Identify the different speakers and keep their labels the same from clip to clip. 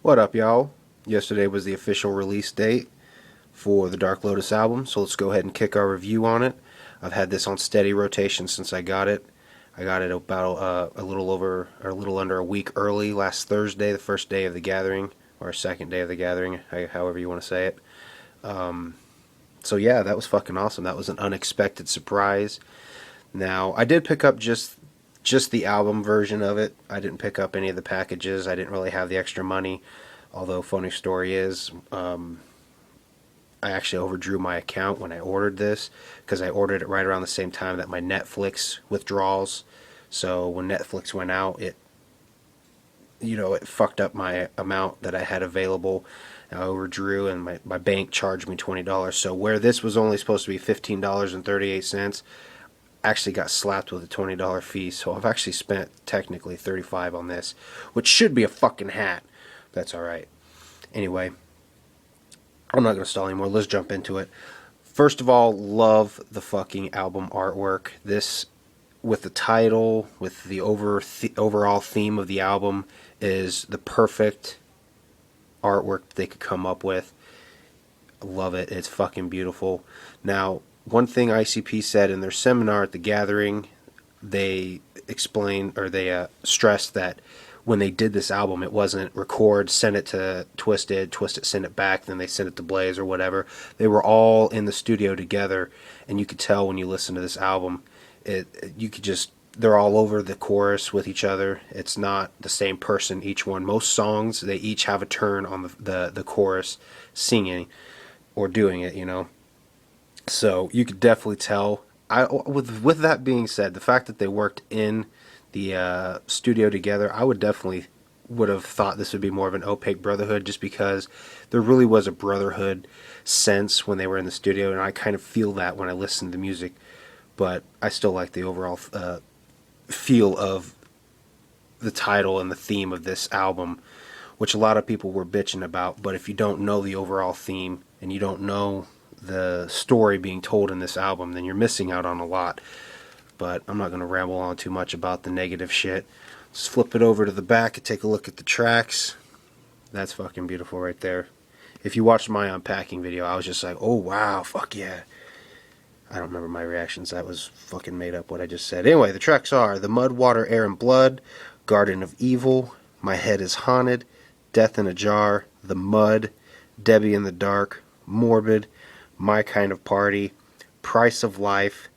Speaker 1: What up, y'all? Yesterday was the official release date for the Dark Lotus album, so let's go ahead and kick our review on it. I've had this on steady rotation since I got it. I got it about a little over, or a little under a week early, last Thursday, the first day of the gathering, or second day of the gathering, however you want to say it. So yeah, that was fucking awesome. That was an unexpected surprise. Now, I did pick up just the album version of it. I didn't pick up any of the packages. I didn't really have the extra money. Although, funny story is, I actually overdrew my account when I ordered this, because I ordered it right around the same time that my Netflix withdrawals. So when Netflix went out, it fucked up my amount that I had available. I overdrew, and my bank charged me $20. So where this was only supposed to be $15.38, actually got slapped with a $20 fee. So I've actually spent technically $35 on this, which should be a fucking hat. That's alright. Anyway, I'm not going to stall anymore. Let's jump into it. First of all, love the fucking album artwork. This, with the title, with the overall theme of the album, is the perfect artwork they could come up with. I love it. It's fucking beautiful. Now, one thing ICP said in their seminar at the gathering, they explained, or they stressed that when they did this album, it wasn't record, send it to Twisted, send it back, then they sent it to Blaze or whatever. They were all in the studio together, and you could tell when you listen to this album, they're all over the chorus with each other. It's not the same person, each one. Most songs, they each have a turn on the chorus singing or doing it, So you could definitely tell. With that being said, the fact that they worked in the studio together, I would have thought this would be more of an opaque brotherhood, just because there really was a brotherhood sense when they were in the studio, and I kind of feel that when I listen to the music. But I still like the overall feel of the title and the theme of this album, which a lot of people were bitching about. But if you don't know the overall theme, and you don't know the story being told in this album, then you're missing out on a lot. But I'm not going to ramble on too much about the negative shit. Let's flip it over to the back and take a look at the tracks. That's fucking beautiful right there. If you watched my unpacking video, I was just like, oh wow, fuck yeah. I don't remember my reactions. That was fucking made up what I just said. Anyway, the tracks are The Mud, Water, Air, and Blood, Garden of Evil, My Head is Haunted, Death in a Jar, The Mud, Debbie in the Dark, Morbid, My Kind of Party, Price of Life,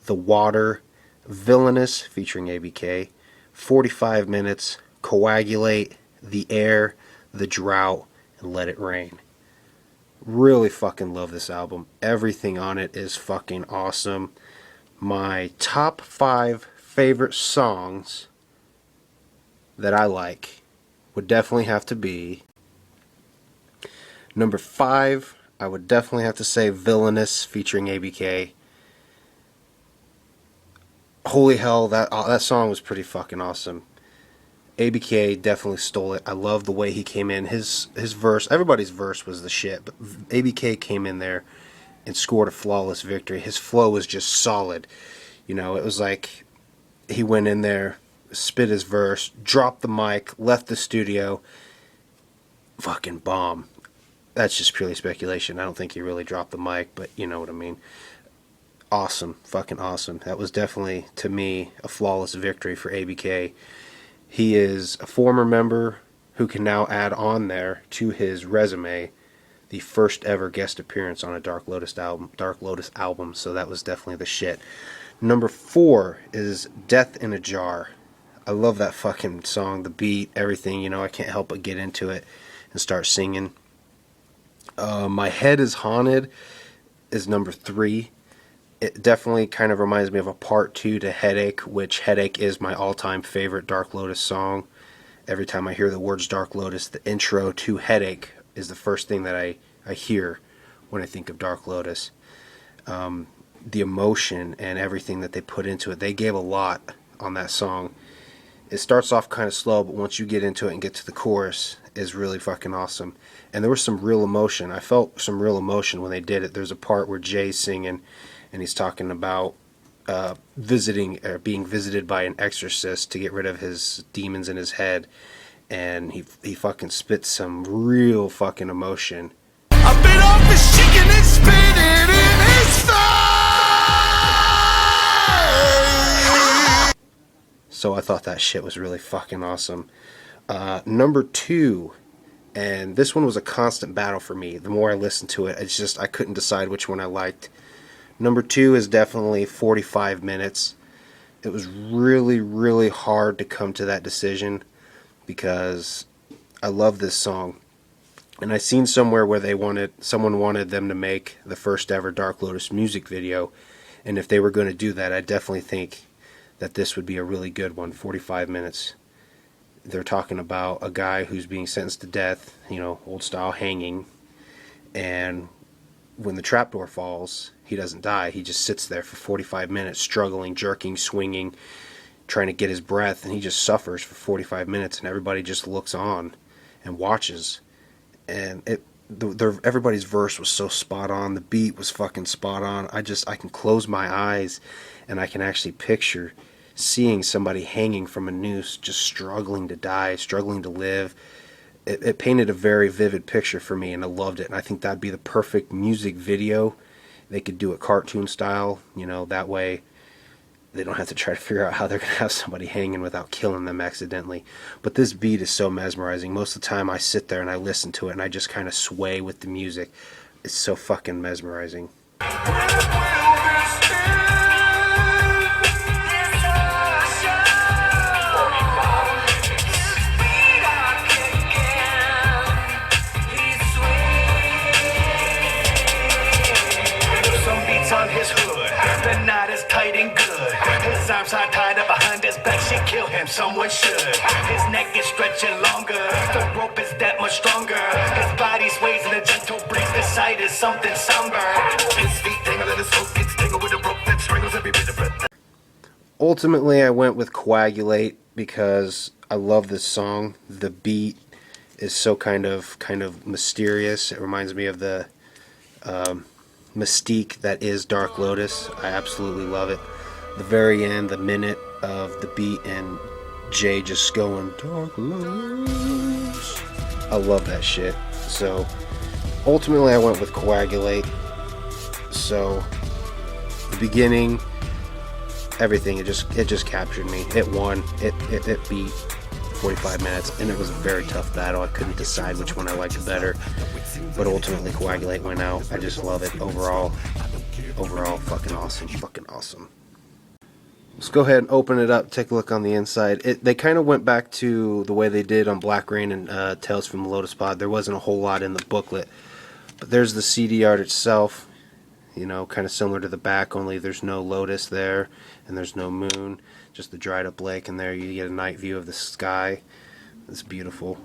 Speaker 1: The Water, Villainous, featuring ABK, 45 Minutes, Coagulate, The Air, The Drought, and Let It Rain. Really fucking love this album. Everything on it is fucking awesome. My top 5 favorite songs that I like would definitely have to be number 5. I would definitely have to say Villainous, featuring ABK. Holy hell, that song was pretty fucking awesome. ABK definitely stole it. I love the way he came in. His verse, everybody's verse was the shit, but ABK came in there and scored a flawless victory. His flow was just solid. It was like he went in there, spit his verse, dropped the mic, left the studio. Fucking bomb. That's just purely speculation. I don't think he really dropped the mic, but you know what I mean. Awesome. Fucking awesome. That was definitely, to me, a flawless victory for ABK. He is a former member who can now add on there to his resume the first ever guest appearance on a Dark Lotus album. So that was definitely the shit. Number 4 is Death in a Jar. I love that fucking song, the beat, everything. I can't help but get into it and start singing. My Head is Haunted is number 3. It definitely kind of reminds me of a part 2 to Headache, which Headache is my all-time favorite Dark Lotus song. Every time I hear the words Dark Lotus, the intro to Headache is the first thing that I hear when I think of Dark Lotus. The emotion and everything that they put into it, they gave a lot on that song. It starts off kind of slow, but once you get into it and get to the chorus, is really fucking awesome. And there was some real emotion. I felt some real emotion when they did it. There's a part where Jay's singing, and he's talking about being visited by an exorcist to get rid of his demons in his head. and he fucking spits some real fucking emotion.
Speaker 2: I bit off his chicken and spit it in his face.
Speaker 1: So I thought that shit was really fucking awesome. Number 2, and this one was a constant battle for me. The more I listened to it, it's just I couldn't decide which one I liked. Number 2 is definitely 45 minutes. It was really, really hard to come to that decision because I love this song. And I seen somewhere where someone wanted them to make the first ever Dark Lotus music video. And if they were going to do that, I definitely think that this would be a really good one. 45 minutes. They're talking about a guy who's being sentenced to death, old style hanging. And when the trapdoor falls, he doesn't die. He just sits there for 45 minutes, struggling, jerking, swinging, trying to get his breath, and he just suffers for 45 minutes, and everybody just looks on and watches. And everybody's verse was so spot on. The beat was fucking spot on. I can close my eyes, and I can actually picture seeing somebody hanging from a noose, just struggling to die, struggling to live. It painted a very vivid picture for me, and I loved it. And I think that'd be the perfect music video. They could do it cartoon style, that way they don't have to try to figure out how they're going to have somebody hanging without killing them accidentally. But this beat is so mesmerizing. Most of the time I sit there and I listen to it and I just kind of sway with the music. It's so fucking mesmerizing.
Speaker 2: On his hood, the knot is tight and good. His arms are tied up behind his back. She kill him, someone should. His neck is stretching longer. The rope is that much stronger. His body sways in a gentle breeze. The sight is something somber. His feet tangle in his soap. Gets tangled with a rope that strangles every bit of breath.
Speaker 1: Ultimately, I went with Coagulate because I love this song. The beat is so kind of mysterious. It reminds me of the mystique that is Dark Lotus. I absolutely love it. The very end, the minute of the beat and Jay just going Dark Lotus. I love that shit. So ultimately I went with Coagulate. So the beginning, everything, it just captured me. It won. It beat 45 minutes, and it was a very tough battle. I couldn't decide which one I liked better, but ultimately Coagulate went out. I just love it overall. Fucking awesome. Let's go ahead and open it up, take a look on the inside. They kind of went back to the way they did on Black Rain and Tales from the Lotus Pod. There wasn't a whole lot in the booklet, but there's the CD art itself, kind of similar to the back, only there's no Lotus there, and there's no moon. Just the dried up lake, and there you get a night view of the sky. It's beautiful.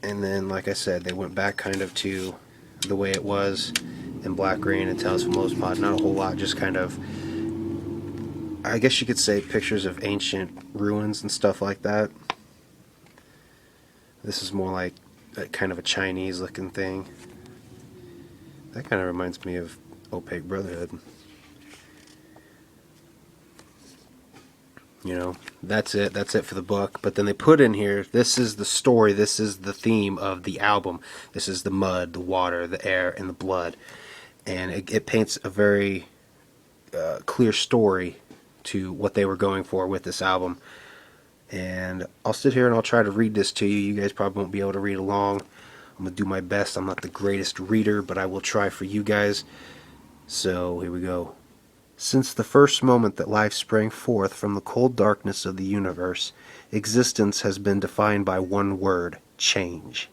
Speaker 1: And then, like I said, they went back kind of to the way it was in Black Rain and Tales from Lotus Pod. Not a whole lot, just kind of, I guess you could say, pictures of ancient ruins and stuff like that. This is more like kind of a Chinese looking thing. That kind of reminds me of Opaque Brotherhood. That's it for the book. But then they put in here, this is the story, this is the theme of the album. This is the mud, the water, the air, and the blood. And it paints a very clear story to what they were going for with this album. And I'll sit here and I'll try to read this to you. You guys probably won't be able to read along. I'm going to do my best. I'm not the greatest reader, but I will try for you guys. So here we go. Since the first moment that life sprang forth from the cold darkness of the universe, existence has been defined by one word: change.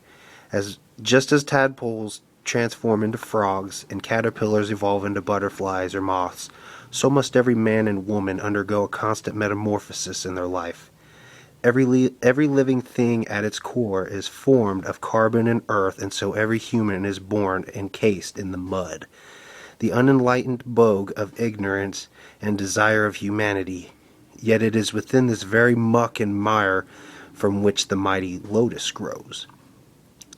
Speaker 1: Just as tadpoles transform into frogs and caterpillars evolve into butterflies or moths, so must every man and woman undergo a constant metamorphosis in their life. Every living thing at its core is formed of carbon and earth, and so every human is born encased in the mud, the unenlightened bogue of ignorance and desire of humanity. Yet it is within this very muck and mire from which the mighty lotus grows.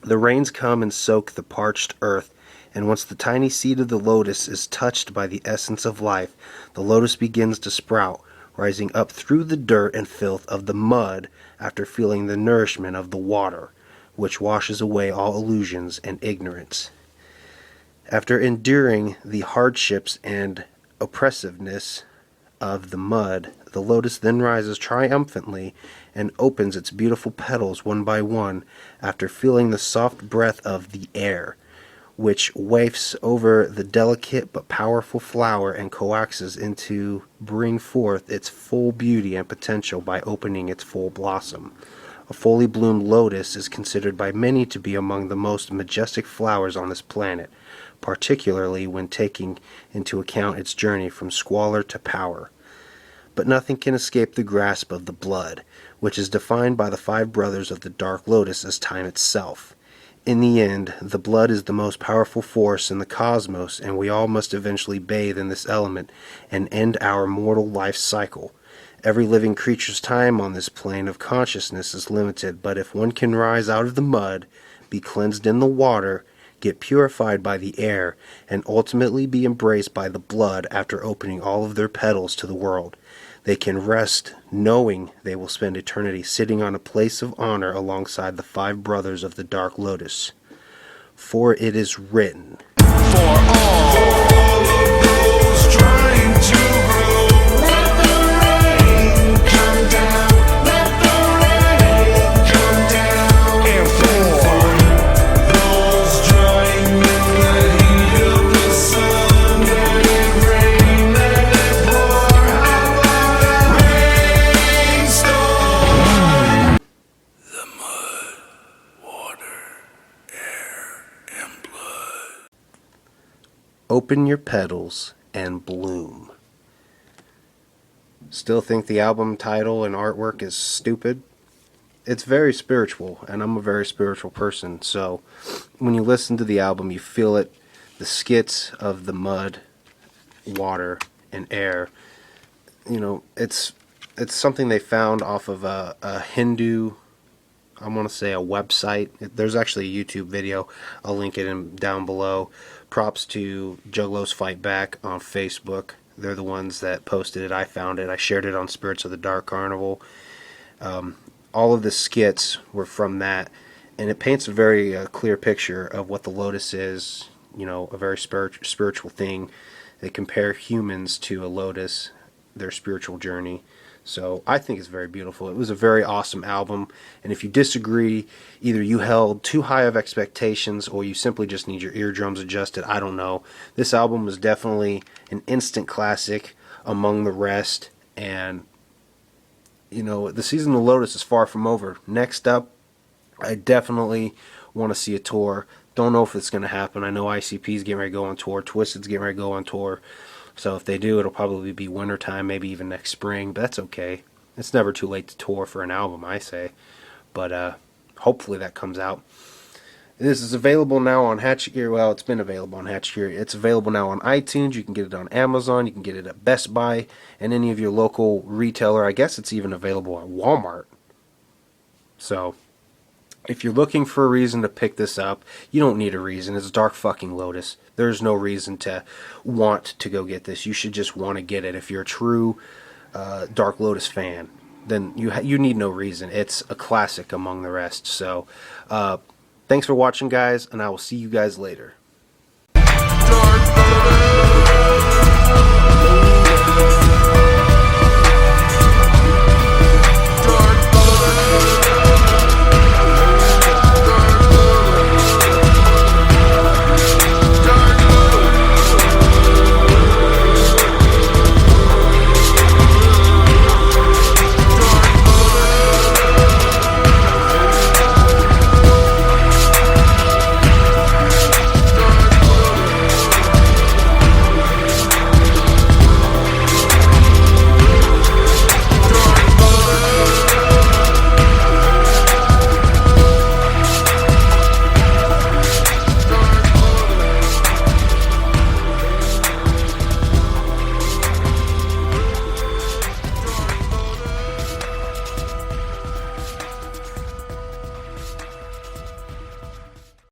Speaker 1: The rains come and soak the parched earth, and once the tiny seed of the lotus is touched by the essence of life, the lotus begins to sprout, rising up through the dirt and filth of the mud after feeling the nourishment of the water, which washes away all illusions and ignorance. After enduring the hardships and oppressiveness of the mud, the lotus then rises triumphantly and opens its beautiful petals one by one after feeling the soft breath of the air, which wafts over the delicate but powerful flower and coaxes into bring forth its full beauty and potential by opening its full blossom. A fully bloomed lotus is considered by many to be among the most majestic flowers on this planet, particularly when taking into account its journey from squalor to power. But nothing can escape the grasp of the blood, which is defined by the 5 brothers of the Dark Lotus as time itself. In the end, the blood is the most powerful force in the cosmos, and we all must eventually bathe in this element and end our mortal life cycle. Every living creature's time on this plane of consciousness is limited, but if one can rise out of the mud, be cleansed in the water, get purified by the air, and ultimately be embraced by the blood after opening all of their petals to the world, they can rest knowing they will spend eternity sitting on a place of honor alongside the 5 brothers of the Dark Lotus. For it is written,
Speaker 2: For all of those trying to grow, let the rain come down, let the rain come down. And for those drying in the heat of the sun, let it rain, let it pour. How about a rainstorm? The mud, water, air, and blood.
Speaker 1: "Open your petals and bloom." Still think the album title and artwork is stupid? It's very spiritual, and I'm a very spiritual person, so when you listen to the album, you feel it. The skits of the mud, water, and air, it's something they found off of a Hindu, I want to say a website. There's actually a YouTube video. I'll link it down below. Props to Juggalos Fight Back on Facebook. They're the ones that posted it. I found it. I shared it on Spirits of the Dark Carnival. All of the skits were from that, and it paints a very clear picture of what the lotus is. A very spiritual thing. They compare humans to a lotus, their spiritual journey. So I think it's very beautiful. It was a very awesome album, and if you disagree, either you held too high of expectations or you simply just need your eardrums adjusted. I don't know. This album was definitely an instant classic among the rest, and the season of Lotus is far from over. Next up, I definitely want to see a tour. Don't know if it's going to happen. I know ICP's getting ready to go on tour. Twisted's getting ready to go on tour. So if they do, it'll probably be wintertime, maybe even next spring. But that's okay. It's never too late to tour for an album, I say. But hopefully that comes out. This is available now on Hatchet Gear. Well, it's been available on Hatchet Gear. It's available now on iTunes. You can get it on Amazon. You can get it at Best Buy and any of your local retailer. I guess it's even available at Walmart. So if you're looking for a reason to pick this up, you don't need a reason. It's Dark fucking Lotus. There's no reason to want to go get this. You should just want to get it. If you're a true Dark Lotus fan, then you need no reason. It's a classic among the rest. So thanks for watching, guys, and I will see you guys later.